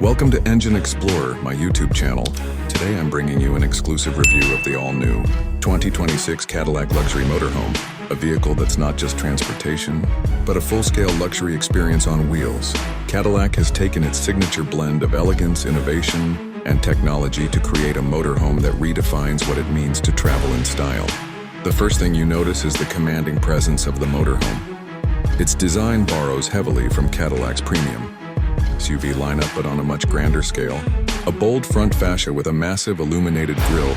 Welcome to Engine Explorer, my YouTube channel. Today I'm bringing you an exclusive review of the all-new 2026 Cadillac Luxury Motorhome, a vehicle that's not just transportation, but a full-scale luxury experience on wheels. Cadillac has taken its signature blend of elegance, innovation, and technology to create a motorhome that redefines what it means to travel in style. The first thing you notice is the commanding presence of the motorhome. Its design borrows heavily from Cadillac's premium SUV lineup, but on a much grander scale. A bold front fascia with a massive illuminated grille,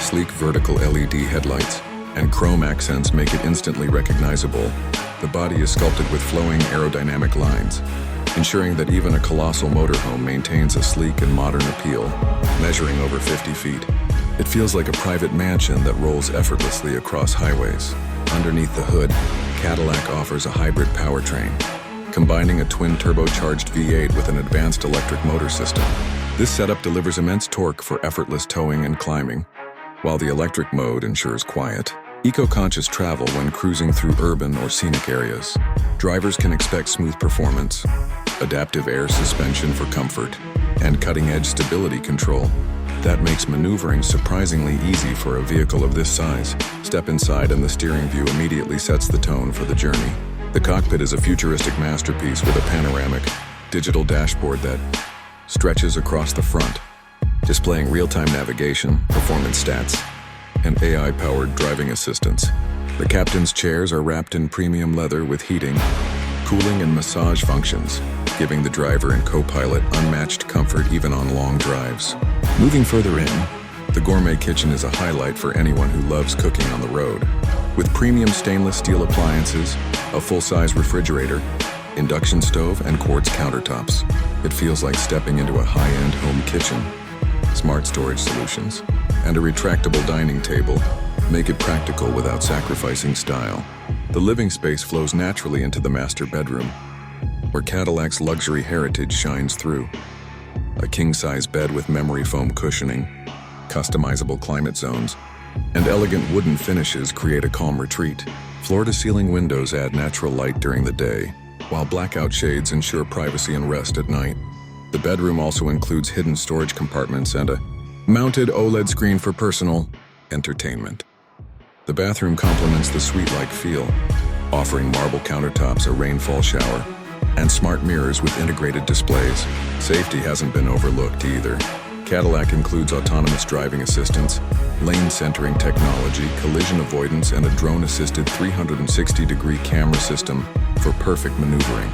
sleek vertical LED headlights, and chrome accents make it instantly recognizable. The body is sculpted with flowing aerodynamic lines, ensuring that even a colossal motorhome maintains a sleek and modern appeal. Measuring over 50 feet, it feels like a private mansion that rolls effortlessly across highways. Underneath the hood, Cadillac offers a hybrid powertrain, combining a twin-turbocharged V8 with an advanced electric motor system. This setup delivers immense torque for effortless towing and climbing, while the electric mode ensures quiet, eco-conscious travel when cruising through urban or scenic areas. Drivers can expect smooth performance, adaptive air suspension for comfort, and cutting-edge stability control. That makes maneuvering surprisingly easy for a vehicle of this size. Step inside and the steering view immediately sets the tone for the journey. The cockpit is a futuristic masterpiece with a panoramic, digital dashboard that stretches across the front, displaying real-time navigation, performance stats, and AI-powered driving assistance. The captain's chairs are wrapped in premium leather with heating, cooling, and massage functions, giving the driver and co-pilot unmatched comfort even on long drives. Moving further in, the gourmet kitchen is a highlight for anyone who loves cooking on the road. With premium stainless steel appliances, a full-size refrigerator, induction stove, and quartz countertops, it feels like stepping into a high-end home kitchen. Smart storage solutions and a retractable dining table make it practical without sacrificing style. The living space flows naturally into the master bedroom, where Cadillac's luxury heritage shines through. A king-size bed with memory foam cushioning, customizable climate zones, and elegant wooden finishes create a calm retreat. Floor-to-ceiling windows add natural light during the day, while blackout shades ensure privacy and rest at night. The bedroom also includes hidden storage compartments and a mounted OLED screen for personal entertainment. The bathroom complements the suite-like feel, offering marble countertops, a rainfall shower, and smart mirrors with integrated displays. Safety hasn't been overlooked either. Cadillac includes autonomous driving assistance, lane centering technology, collision avoidance, and a drone-assisted 360-degree camera system for perfect maneuvering.